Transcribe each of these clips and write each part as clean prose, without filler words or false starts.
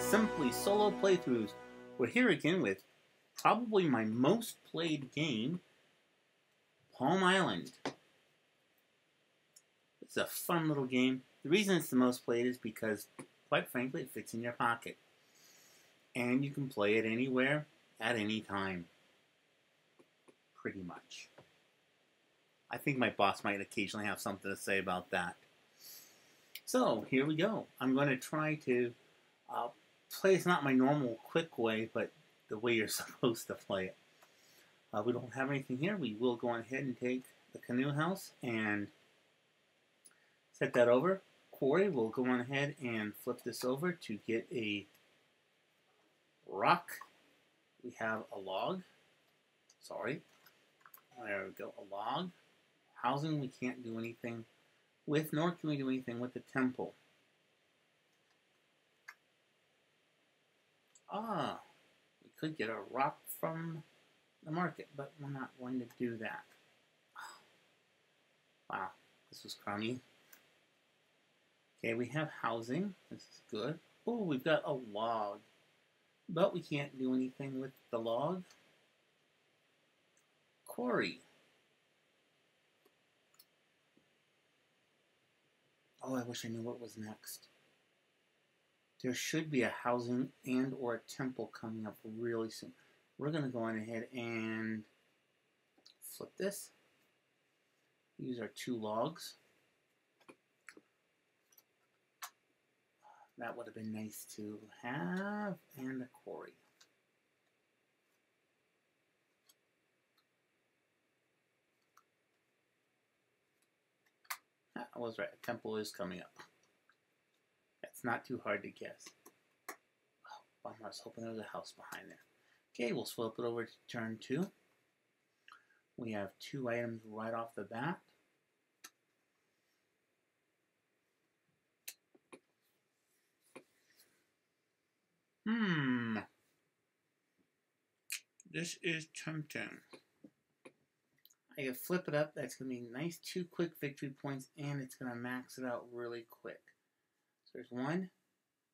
Simply Solo Playthroughs. We're here again with probably my most played game, Palm Island. It's a fun little game. The reason it's the most played is because, quite frankly, it fits in your pocket. And you can play it anywhere, at any time. Pretty much. I think my boss might occasionally have something to say about that. So, here we go. I'm going to try to play it's not my normal quick way, but the way you're supposed to play it. We don't have anything here. We will go ahead and take the canoe house and set that over. Corey will go on ahead and flip this over to get a rock. We have a log. Sorry. There we go. A log. Housing we can't do anything with, nor can we do anything with the temple. We could get a rock from the market, but we're not going to do that. Wow, this was crummy. Okay, we have housing. This is good. Oh, we've got a log, but we can't do anything with the log. Corey. Oh, I wish I knew what was next. There should be a housing and or a temple coming up really soon. We're going to go on ahead and flip this. These are 2 logs. That would have been nice to have. And a quarry. I was right. A temple is coming up. It's not too hard to guess. Oh, bummer. I was hoping there was a house behind there. Okay, we'll flip it over to turn 2. We have 2 items right off the bat. This is tempting. I can flip it up. That's going to be nice 2 quick victory points, and it's going to max it out really quick. So there's 1,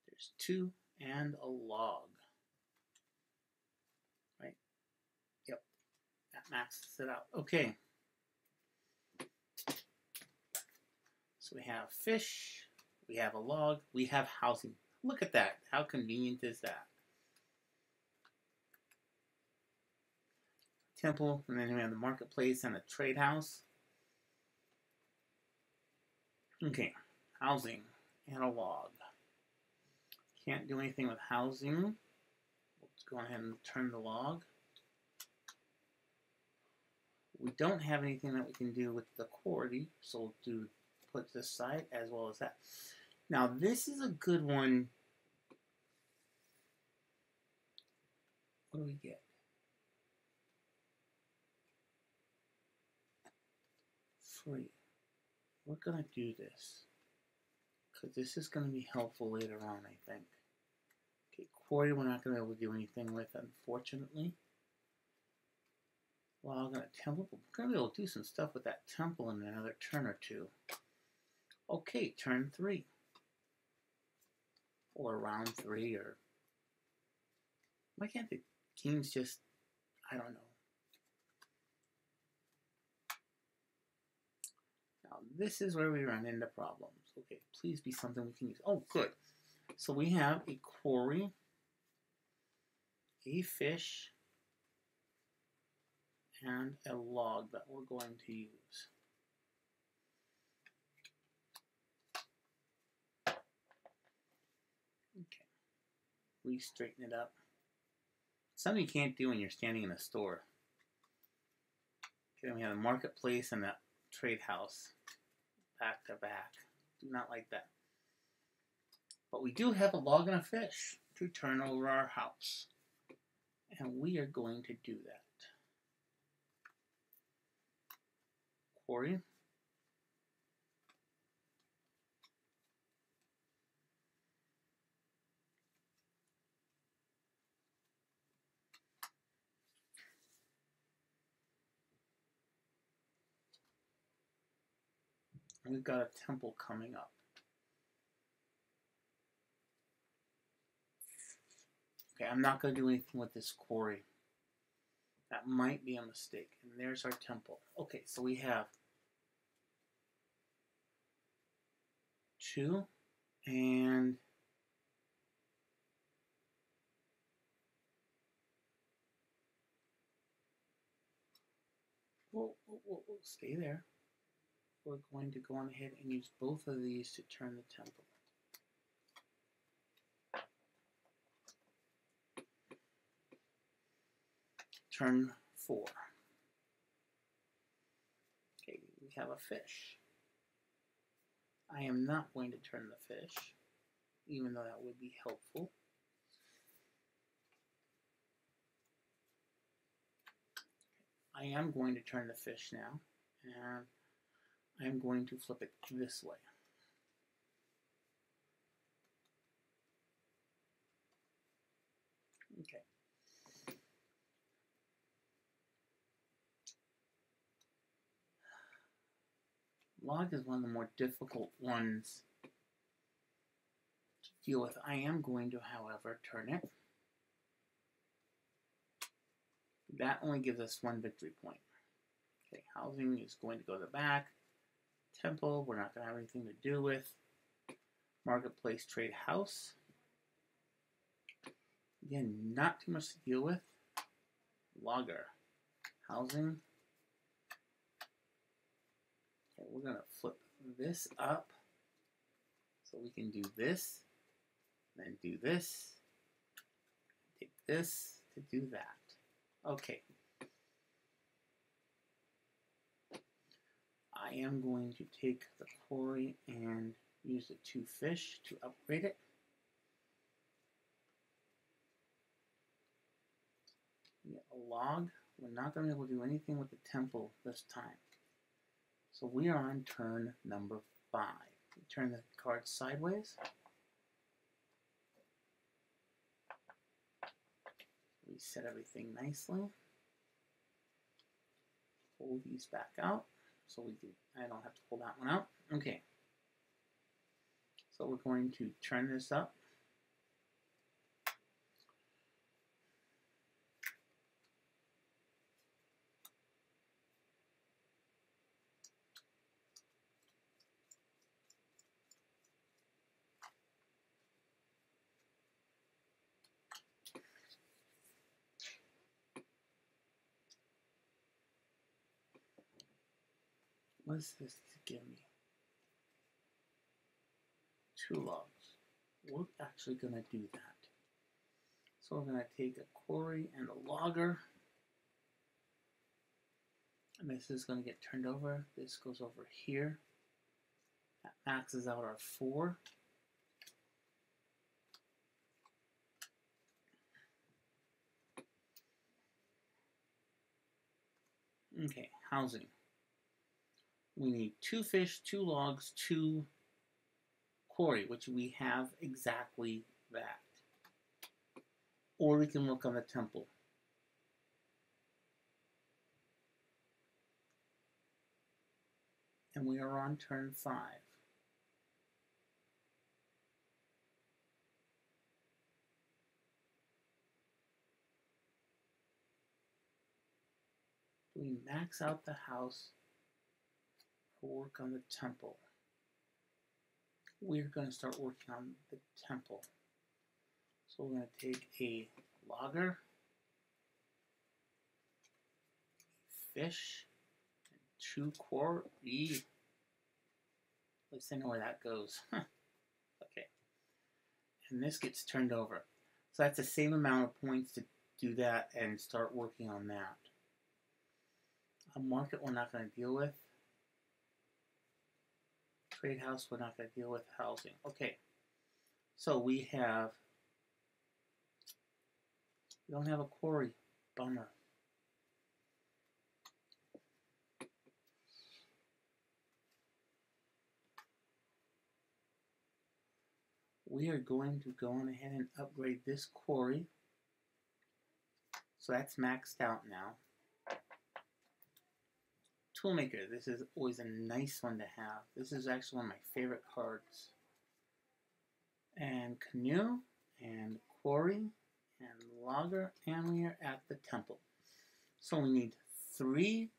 there's 2, and a log. Right? Yep. That maxes it out. Okay. So we have fish, we have a log, we have housing. Look at that. How convenient is that? Temple, and then we have the marketplace and a trade house. Okay, housing and a log. Can't do anything with housing. Let's go ahead and turn the log. We don't have anything that we can do with the quarry, so we'll put this side as well as that. Now this is a good one. What do we get? Free. We're going to do this because this is going to be helpful later on, I think. Okay, quarry we're not going to be able to do anything with, unfortunately. Well, I'm going to temple, but we're going to be able to do some stuff with that temple in another turn or 2. Okay, turn 3. Or round 3, or... Why can't the kings just... I don't know. Now, this is where we run into problems. Okay, please be something we can use. Oh, good. So we have a quarry, a fish, and a log that we're going to use. Okay, we straighten it up. Something you can't do when you're standing in a store. Okay, then we have a marketplace and a trade house. Back to back. Do not like that. But we do have a log and a fish to turn over our house. And we are going to do that. Quarry. And we've got a temple coming up. Okay, I'm not going to do anything with this quarry. That might be a mistake. And there's our temple. Okay, so we have 2 and we'll stay there. We're going to go on ahead and use both of these to turn the temple. Turn 4. Okay, we have a fish. I am not going to turn the fish, even though that would be helpful. I am going to turn the fish now, and I'm going to flip it this way. Okay. Log is one of the more difficult ones to deal with. I am going to, however, turn it. That only gives us 1 victory point. Okay, housing is going to go to the back. Temple, we're not going to have anything to do with. Marketplace, trade house. Again, not too much to deal with. Logger, housing. Okay, we're going to flip this up so we can do this, then do this, take this to do that. Okay. I am going to take the quarry and use the 2 fish to upgrade it. We get a log. We're not going to be able to do anything with the temple this time. So we are on turn number 5. We turn the card sideways. We set everything nicely. Pull these back out. So I don't have to pull that one out. Okay. So we're going to turn this up. What's this to give me? 2 logs. We're actually going to do that. So we're going to take a quarry and a logger. And this is going to get turned over. This goes over here. That maxes out our 4. Okay, housing. We need 2 fish, 2 logs, 2 quarry, which we have exactly that. Or we can work on the temple. And we are on turn 5. We max out the house or work on the temple. We're going to start working on the temple. So we're going to take a logger, fish, and 2 quarry. At least I know where that goes. Okay. And this gets turned over. So that's the same amount of points to do that and start working on that. A market we're not going to deal with. Trade house we're not going to deal with. Housing. Okay. So we don't have a quarry. Bummer. We are going to go on ahead and upgrade this quarry. So that's maxed out now. Toolmaker, this is always a nice one to have. This is actually one of my favorite cards. And canoe, and quarry, and logger, and we are at the temple. So we need 3.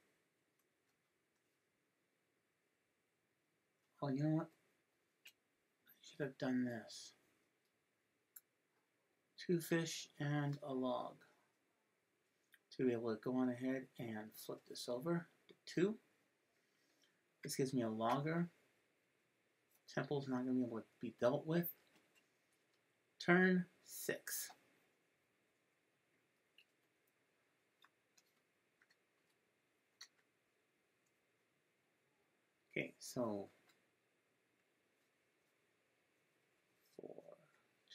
Oh, you know what? I should have done this. 2 fish and a log. To be able to go on ahead and flip this over to 2. This gives me a logger. Temple's not going to be able to be dealt with. Turn 6. Okay, so 4,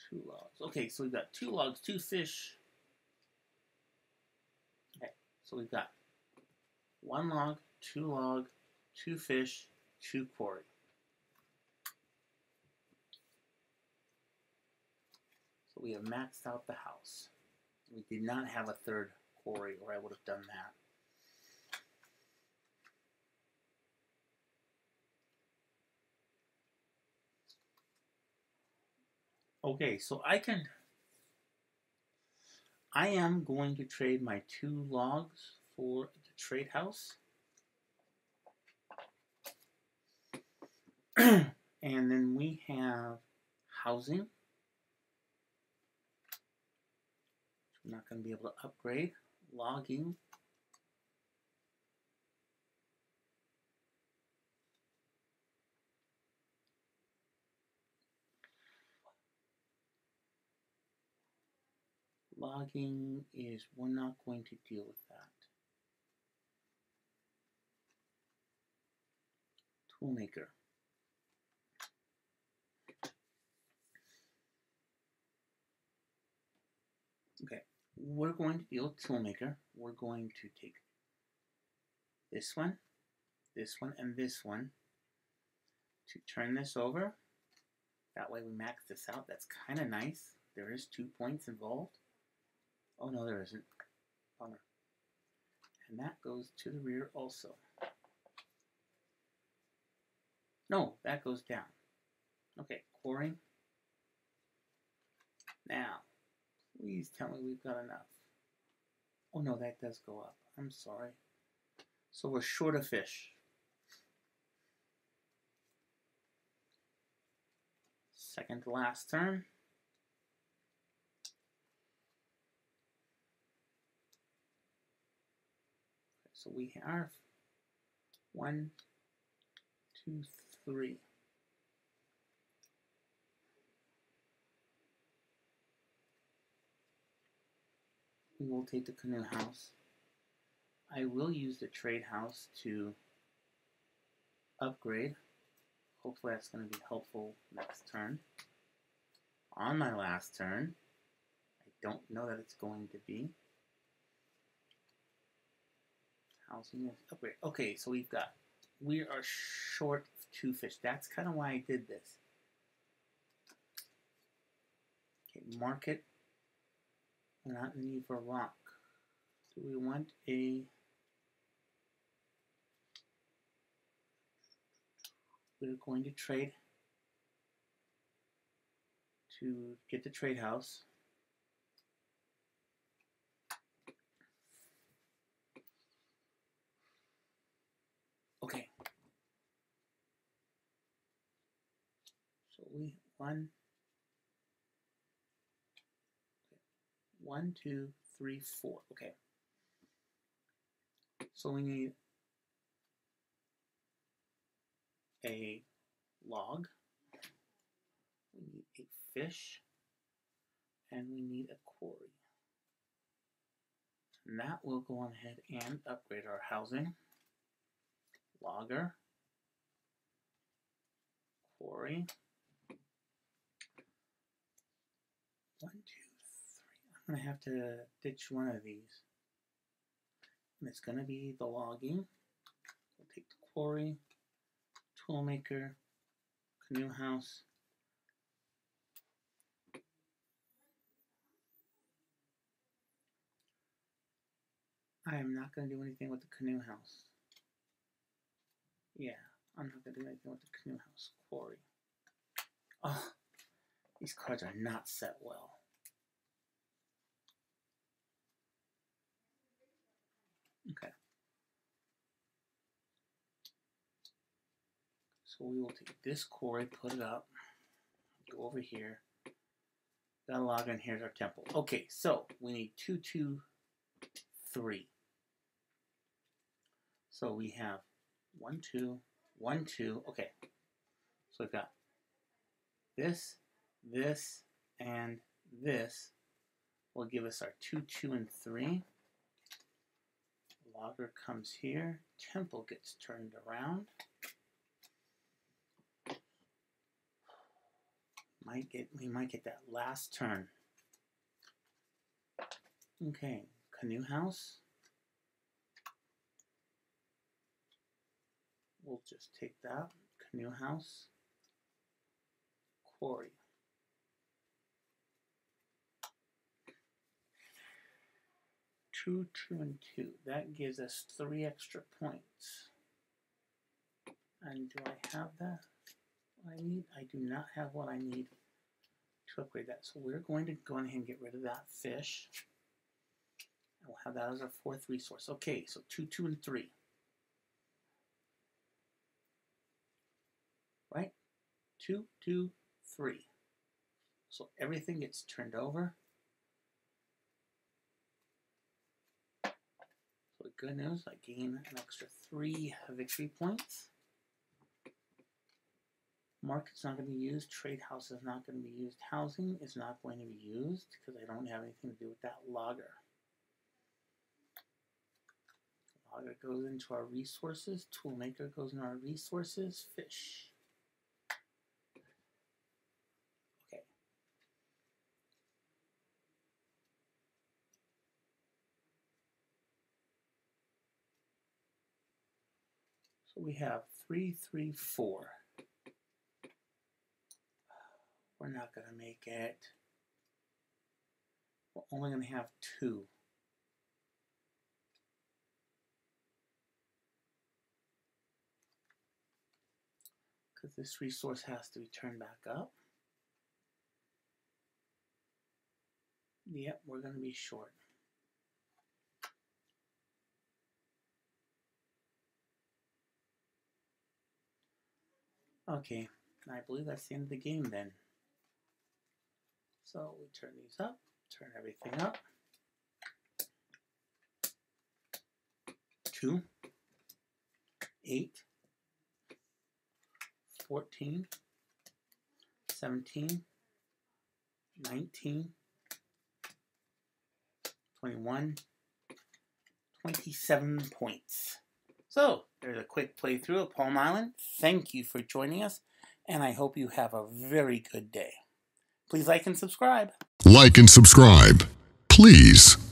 2 logs. Okay, so we've got 2 logs, 2 fish. Okay, so we've got 1 log, 2 log, 2 fish, 2 quarry. So we have maxed out the house. We did not have a 3rd quarry, or I would have done that. Okay, so I am going to trade my 2 logs for the trade house. And then we have housing. We're not going to be able to upgrade. Logging. Logging is, we're not going to deal with that. Toolmaker. Okay, we're going to deal with Toolmaker. We're going to take this one, and this one to turn this over. That way we max this out. That's kind of nice. There is 2 points involved. Oh no, there isn't. Bummer. And that goes to the rear also. No, that goes down. Okay, quarry. Now, please tell me we've got enough. Oh no, that does go up. I'm sorry. So we're short of fish. Second to last turn. So we have 1, 2, 3. We will take the canoe house. I will use the trade house to upgrade. Hopefully that's going to be helpful next turn. On my last turn, I don't know that it's going to be. Housing is upgrade. Okay, so we are short of 2 fish. That's kind of why I did this. Okay, market. We're not in need for a rock. Do we want a... We're going to trade to get the trade house. Okay. So we 1, 2, 3, 4. Okay. So we need a log. We need a fish. And we need a quarry. And that will go on ahead and upgrade our housing. Logger. Quarry. 1, 2, 3. I'm going to have to ditch one of these. And it's going to be the logging. We'll take the quarry, toolmaker, canoe house. I am not going to do anything with the canoe house. Yeah, I'm not going to do anything with the canoe house. Quarry. Oh, these cards are not set well. So we will take this quarry, put it up, go over here. Got a logger, and here's our temple. Okay, so we need 2, 2, 3. So we have 1, 2, 1, 2. Okay, so we've got this, this, and this will give us our 2, 2, and 3. Logger comes here. Temple gets turned around. We might get that last turn. Okay, canoe house. We'll just take that. Canoe house. Quarry. Two, 2, and 2. That gives us 3 extra points. And do I have that? What I need? I do not have what I need to upgrade that. So we're going to go ahead and get rid of that fish. We'll have that as our 4th resource. Okay, so 2, 2, and 3. Right? 2, 2, 3. So everything gets turned over. So the good news, I gain an extra 3 victory points. Market's not going to be used. Trade house is not going to be used. Housing is not going to be used because I don't have anything to do with that logger. Logger goes into our resources. Toolmaker goes into our resources. Fish. Okay. So we have 3, 3, 4. We're not going to make it. We're only going to have 2. Because this resource has to be turned back up. Yep, we're going to be short. Okay, I believe that's the end of the game then. So we turn these up, turn everything up. 2, 8, 14, 17, 19, 21, 27 points. So there's a quick playthrough of Palm Island. Thank you for joining us, and I hope you have a very good day. Please like and subscribe. Like and subscribe, please.